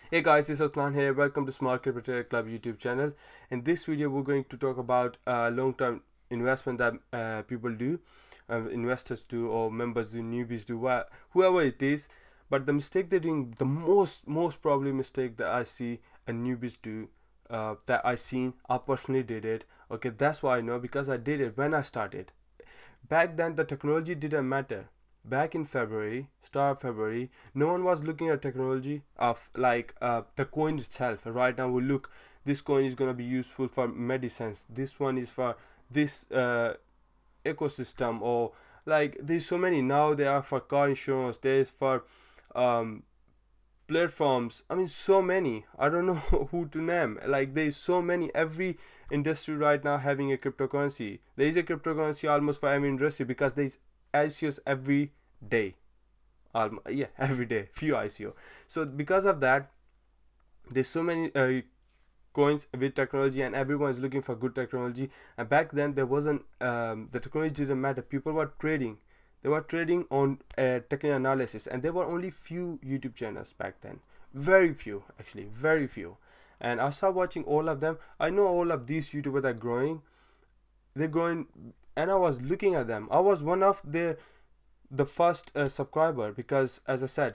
Hey guys, this is Aslan here. Welcome to Smart Crypto Trader Club YouTube channel. In this video, we're going to talk about long-term investment that people do, investors do, or members do, newbies do, whoever it is. But the mistake they're doing, the most probably mistake that I see a newbies do, that I personally did it. Okay, that's why I know, because I did it when I started. Back then, the technology didn't matter. Back in February, start of February, no one was looking at technology of the coin itself. Right now we look, this coin is going to be useful for medicines, this one is for this ecosystem, or like there's so many now. They are for car insurance, there's for um, platforms. I mean, so many, I don't know who to name. Like there's so many, every industry right now having a cryptocurrency. There is a cryptocurrency almost for every industry, because there's ICOs every day. Yeah, every day, few ICO. So because of that, there's so many coins with technology, and everyone's looking for good technology. And back then there wasn't the technology didn't matter. People were trading. They were trading on technical analysis, and there were only few YouTube channels back then. Very few, actually, very few. And I started watching all of them. I know all of these YouTubers are growing. They're growing, and I was looking at them. I was one of the first subscriber, because as I said,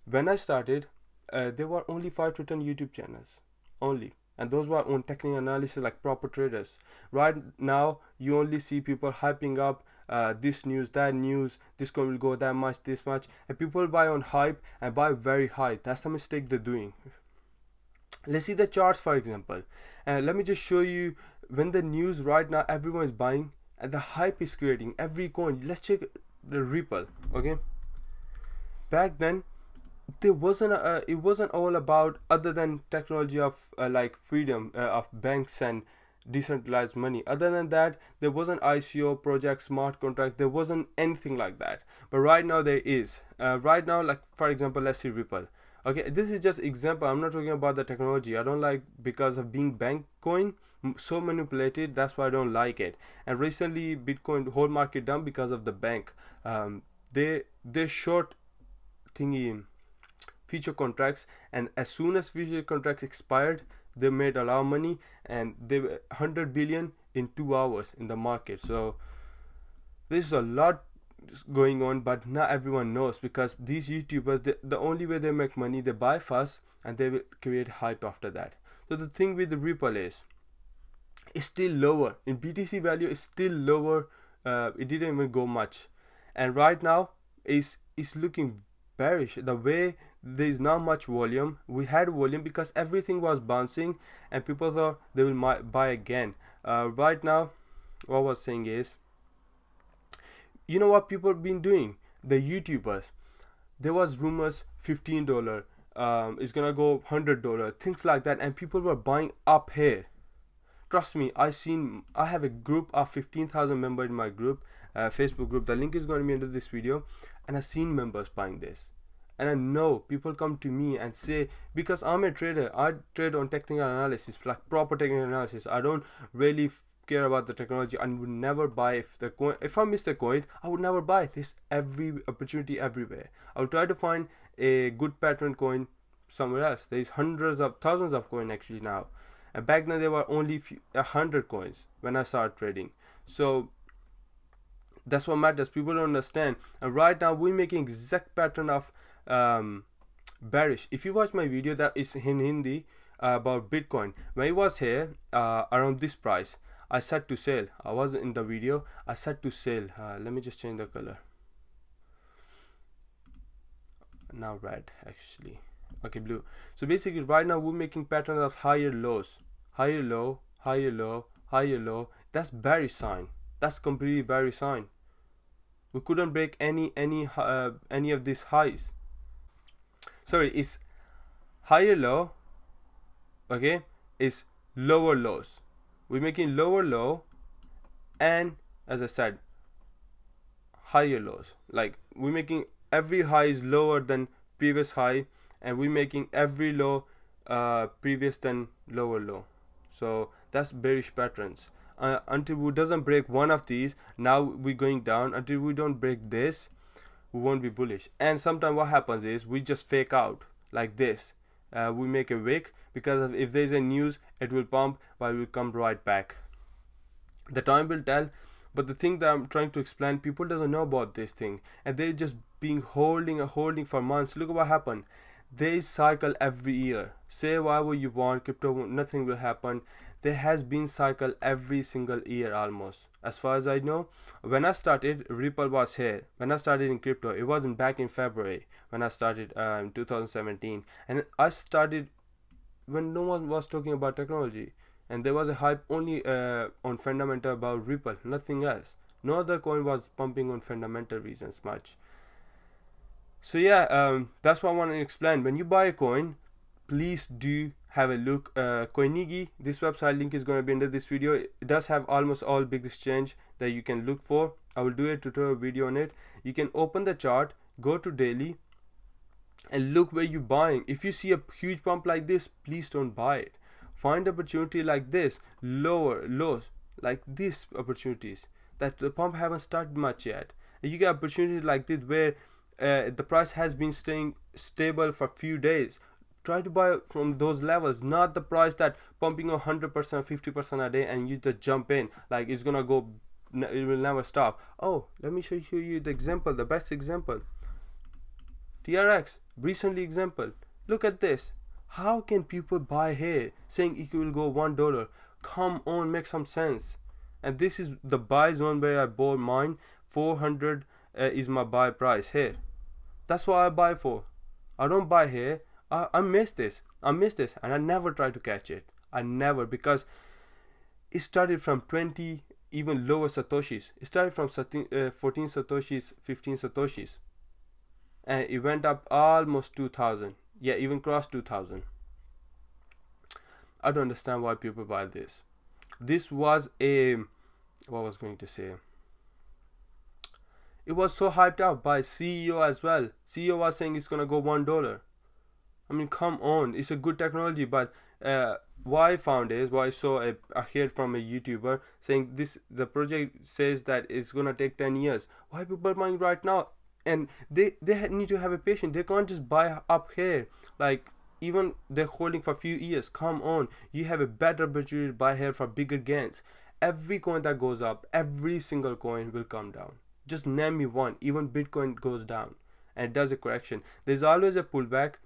when I started, there were only 5 to 10 YouTube channels only, and those were on technical analysis, like proper traders. Right now you only see people hyping up this news, that news, this coin will go that much, this much, and people buy on hype and buy very high. That's the mistake they're doing. Let's see the charts, for example, and let me just show you when the news. Right now everyone is buying and the hype is creating every coin. Let's check the Ripple. Okay, back then there wasn't it wasn't all about, other than technology of like freedom of banks and decentralized money. Other than that, there wasn't ICO project, smart contract, there wasn't anything like that. But right now there is. Right now, like for example, let's see Ripple. Okay, this is just example. I'm not talking about the technology. I don't like, because of being bank coin so manipulated, that's why I don't like it. And recently Bitcoin whole market down because of the bank. They short thingy future contracts, and as soon as future contracts expired, they made a lot of money, and they were 100 billion in 2 hours in the market. So this is a lot going on, but not everyone knows, because these YouTubers, the only way they make money, they buy fast and they will create hype after that. So the thing with the Ripple is, it's still lower in BTC value, is still lower. It didn't even go much, and right now is looking bearish. The way there is not much volume. We had volume because everything was bouncing, and people thought they will buy again. Right now, what I was saying is, you know what people have been doing? The YouTubers, there was rumors $15, it's gonna go $100, things like that, and people were buying up here. Trust me, I have a group of 15,000 members in my group, Facebook group. The link is going to be under this video, and I've seen members buying this. And I know people come to me and say, because I'm a trader, I trade on technical analysis, like proper technical analysis. I don't really care about the technology. I would never buy if I miss the coin, I would never buy this. Every opportunity everywhere, I would try to find a good pattern coin somewhere else. There's hundreds of thousands of coin actually now, and back then there were only 100 coins when I started trading. So that's what matters. People don't understand. And right now we're making exact pattern of bearish. If you watch my video that is in Hindi about Bitcoin, when it was here around this price, I said to sell. I wasn't in the video. I said to sell. Let me just change the color. Now red, actually. Okay, blue. So basically right now we're making patterns of higher lows, higher low, higher low, higher low. That's bearish sign. That's completely bearish sign. We couldn't break any of these highs. Sorry, it's higher low. Okay, it's lower lows. We're making lower low, and as I said, higher lows. Like we're making every high is lower than previous high, and we're making every low previous than lower low. So that's bearish patterns. Until we doesn't break one of these, now we're going down. Until we don't break this, we won't be bullish. And sometimes what happens is we just fake out like this, we make a wick, because if there's a news it will pump but it will come right back. The time will tell. But the thing that I'm trying to explain, people doesn't know about this thing, and they're just being holding for months. Look at what happened. They cycle every year. Say whatever you want, crypto, nothing will happen. There has been cycle every single year almost. As far as I know, when I started, Ripple was here. When I started in crypto, it wasn't back in February when I started in 2017, and I started when no one was talking about technology, and there was a hype only on fundamental about Ripple, nothing else. No other coin was pumping on fundamental reasons much. So yeah, that's what I want to explain. When you buy a coin, please do have a look. Coinigi, this website link is going to be under this video. It does have almost all big exchange that you can look for. I will do a tutorial video on it. You can open the chart, go to daily, and look where you're buying. If you see a huge pump like this, please don't buy it. Find opportunity like this, lows like these opportunities that the pump haven't started much yet. And you get opportunities like this where the price has been staying stable for a few days. Try to buy from those levels, not the price that pumping 100%, 50% a day, and you just jump in like it's gonna go, it will never stop. Oh, let me show you the example, the best example. TRX, recently example. Look at this. How can people buy here saying it will go $1? Come on, make some sense. And this is the buy zone where I bought mine. 400 is my buy price here. That's what I buy for. I don't buy here. I miss this, and I never try to catch it. I never, because it started from 20 even lower satoshis. It started from 14 satoshis, 15 satoshis, and it went up almost 2000. Yeah, even crossed 2000. I don't understand why people buy this. This was a, what was going to say, it was so hyped up by CEO as well. CEO was saying it's gonna go $1. I mean, come on, it's a good technology, but what I found is, what I saw I heard from a YouTuber saying this, the project says that it's gonna take 10 years. Why people buying right now? And they need to have a patience. They can't just buy up here. Like, even they're holding for a few years. Come on, you have a better opportunity to buy here for bigger gains. Every coin that goes up, every single coin will come down. Just name me one. Even Bitcoin goes down and it does a correction. There's always a pullback.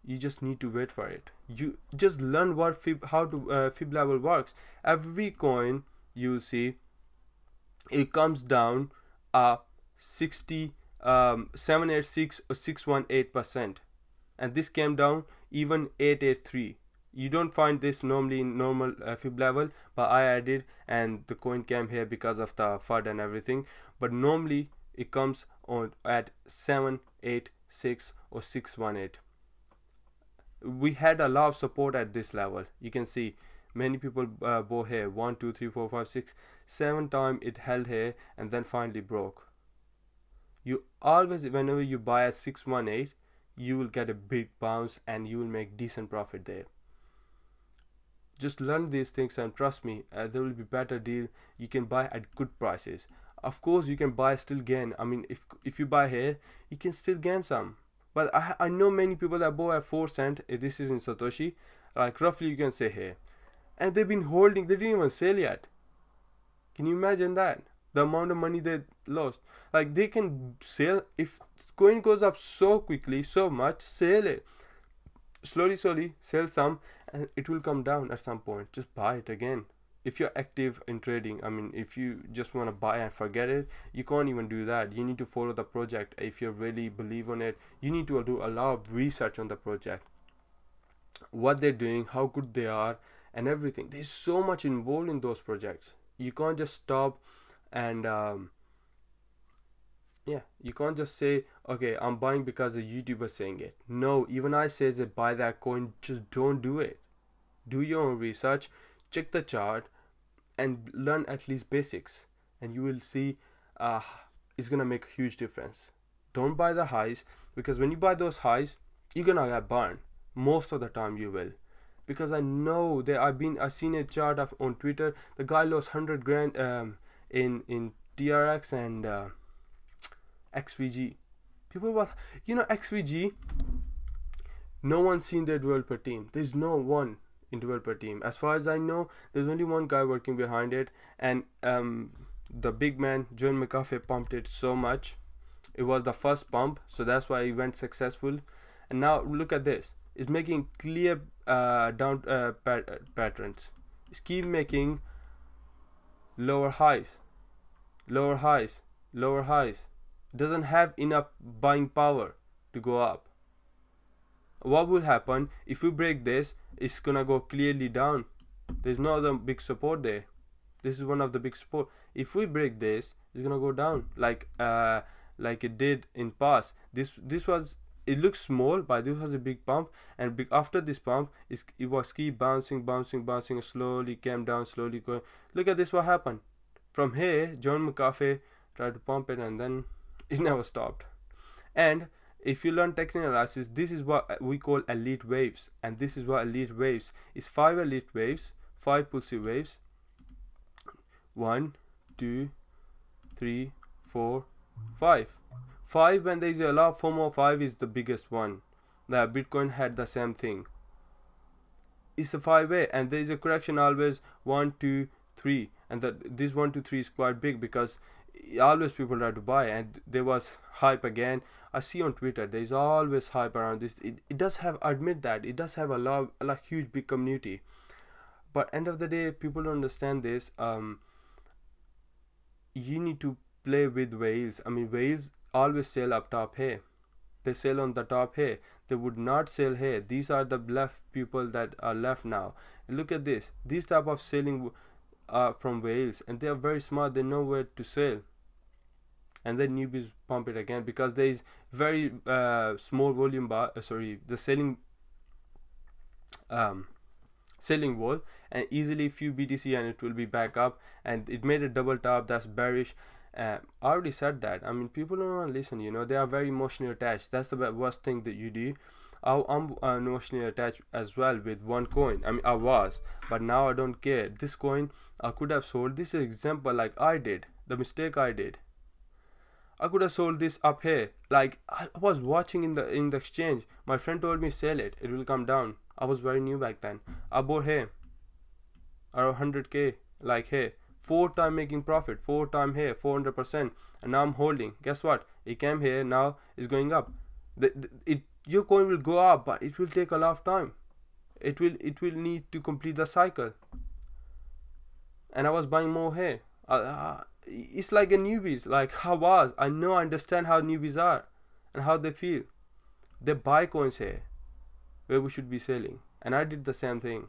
You just need to wait for it. You just learn what how to fib level works. Every coin you'll see, it comes down 786 or 618%, and this came down even 883. You don't find this normally in normal fib level, but I added, and the coin came here because of the FUD and everything. But normally it comes on at 786 or 618. We had a lot of support at this level. You can see many people bought here 1 2 3 4 5 6 7 times. It held here and then finally broke. You always, whenever you buy at 618, you will get a big bounce and you will make decent profit there. Just learn these things and trust me, there will be better deal. You can buy at good prices. Of course you can buy, still gain. I mean, if you buy here, you can still gain some. But I know many people that bought at 4 cents. This is in Satoshi, like roughly you can say here, and they've been holding. They didn't even sell yet. Can you imagine that? The amount of money they lost. Like, they can sell. If coin goes up so quickly, so much, sell it. Slowly sell some, and it will come down at some point. Just buy it again. If you're active in trading, I mean, if you just want to buy and forget it, you can't even do that. You need to follow the project. If you really believe on it, you need to do a lot of research on the project, what they're doing, how good they are, and everything. There's so much involved in those projects. You can't just stop and yeah, you can't just say, okay, I'm buying because a YouTuber saying it. No, even I say that buy that coin. Just don't do it. Do your own research, check the chart, and learn at least basics, and you will see it's gonna make a huge difference. Don't buy the highs, because when you buy those highs, you're gonna get burned. Most of the time you will, because I know that I've seen a chart on Twitter. The guy lost 100 grand in TRX and XVG. People was, XVG, No one's seen their developer team. There's no one in developer team. As far as I know, there's only one guy working behind it, and the big man John McAfee pumped it so much. It was the first pump, so that's why it went successful. And now look at this. It's making clear patterns. It's keep making lower highs, lower highs, lower highs. It doesn't have enough buying power to go up. What will happen if we break this? It's gonna go clearly down. There's no other big support there. This is one of the big support. If we break this, it's gonna go down like it did in past. This was, it looks small, but this was a big pump, and after this pump it was keep bouncing, and slowly came down, slowly going. Look at this, what happened from here. John McAfee tried to pump it, and then it never stopped. And if you learn technical analysis, this is what we call elite waves, and this is what elite waves is. 5 elite waves, 5 pulsive waves. 1, 2, 3, 4, 5. 5, when there is a lot of FOMO, 5 is the biggest one. The Bitcoin had the same thing. It's a 5-way, and there is a correction always 1, 2, 3, and this 1, 2, 3 is quite big because always people try to buy, and there was hype again. I see on Twitter there is always hype around this. It does have, I admit that it does have a huge big community, but end of the day people don't understand this. You need to play with whales. I mean, whales always sell up top here. They sell on the top here. They would not sell here. These are the left people that are left now. And look at this. These type of selling from whales, and they are very smart. They know where to sell. And then newbies pump it again because there is very small volume bar. The selling wall, and easily few BTC and it will be back up, and it made a double top. That's bearish. I already said that. I mean, people don't want to listen, you know. They are very emotionally attached. That's the worst thing that you do. I'm emotionally attached as well with one coin. I mean, I was, but now I don't care. This coin I could have sold. This is example like I did, the mistake I did. I could have sold this up here. Like, I was watching in the exchange. My friend told me sell it, it will come down. I was very new back then. I bought here around 100k, like here, 4 time making profit, 4 time here, 400%, and now I'm holding. Guess what? It came here, now it's going up. Your coin will go up, but it will take a lot of time. It will need to complete the cycle. And I was buying more here. It's like a newbies, like how I understand how newbies are and how they feel. They buy coins here where we should be selling, and I did the same thing,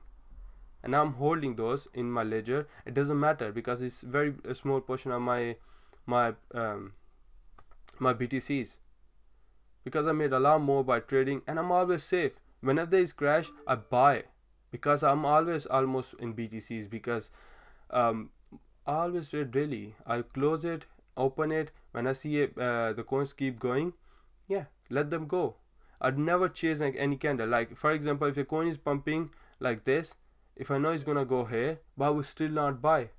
and now I'm holding those in my ledger. It doesn't matter because it's very a small portion of my BTCs, because I made a lot more by trading, and I'm always safe. Whenever there is crash, I buy because I'm always almost in BTCs, because I always trade daily. I close it, open it. When I see it, the coins keep going, yeah, let them go. I'd never chase like any candle. Like, for example, if a coin is pumping like this, if I know it's gonna go here, but I will still not buy.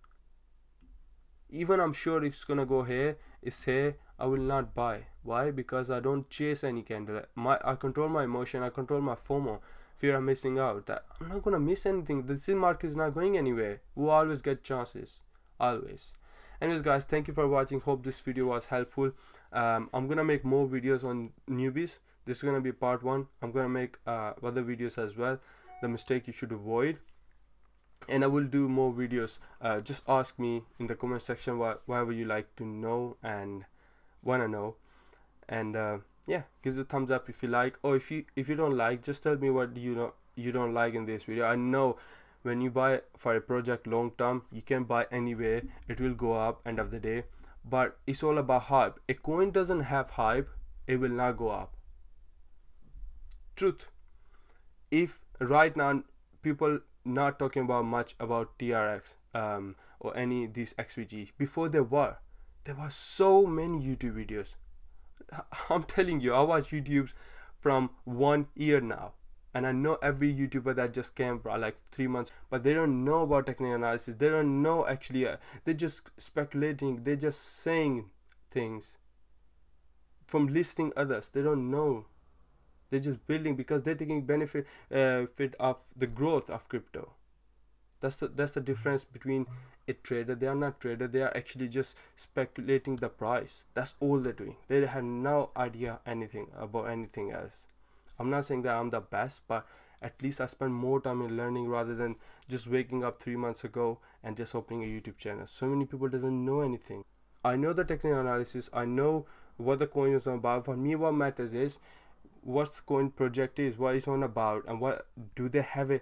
Even I'm sure it's gonna go here, it's here, I will not buy. Why? Because I don't chase any candle. I control my emotion, I control my FOMO, fear of missing out. That I'm not gonna miss anything. The SIM market is not going anywhere. We always get chances, always. Anyways guys, thank you for watching. Hope this video was helpful. I'm gonna make more videos on newbies. This is gonna be part 1. I'm gonna make other videos as well, the mistake you should avoid, and I will do more videos. Just ask me in the comment section whatever you like to know and wanna know, and yeah, give the thumbs up if you like, or if you don't like, just tell me what you don't like in this video. I know when you buy for a project long term, you can buy anywhere, it will go up end of the day, but it's all about hype. A coin doesn't have hype, it will not go up. Truth. If right now people not talking about much about TRX or any these XVG, before there were so many YouTube videos. I'm telling you, I watch YouTubes from 1 year now, and I know every YouTuber that just came for like 3 months, but they don't know about technical analysis. They don't know actually. They're just speculating. They're just saying things from listening others. They don't know. They're just building because they're taking benefit fit of the growth of crypto. That's the difference between a trader. They are not trader, they are actually just speculating the price. That's all they're doing. They have no idea anything about anything else. I'm not saying that I'm the best, but at least I spend more time in learning rather than just waking up 3 months ago and just opening a YouTube channel. So many people doesn't know anything. I know the technical analysis, I know what the coin is on about. For me, what matters is what coin project is, what it's on about, and what do they have a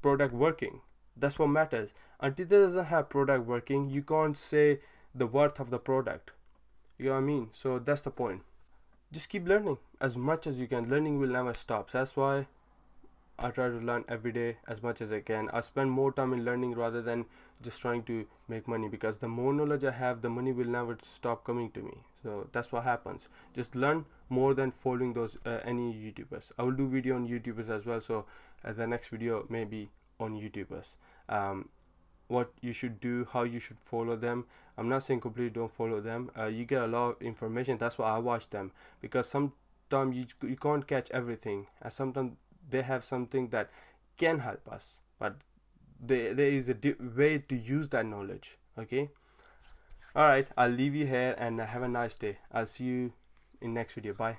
product working. That's what matters. Until it doesn't have product working, you can't say the worth of the product. You know what I mean? So that's the point. Just keep learning as much as you can. Learning will never stop. That's why I try to learn every day as much as I can. I spend more time in learning rather than just trying to make money, because the more knowledge I have, the money will never stop coming to me. So that's what happens. Just learn more than following those any YouTubers. I will do video on YouTubers as well. So the next video may be on YouTubers. What you should do, how you should follow them. I'm not saying completely don't follow them. You get a lot of information. That's why I watch them, because sometimes you can't catch everything, and sometimes they have something that can help us, but there is a way to use that knowledge. Okay, all right, I'll leave you here and have a nice day. I'll see you in next video. Bye.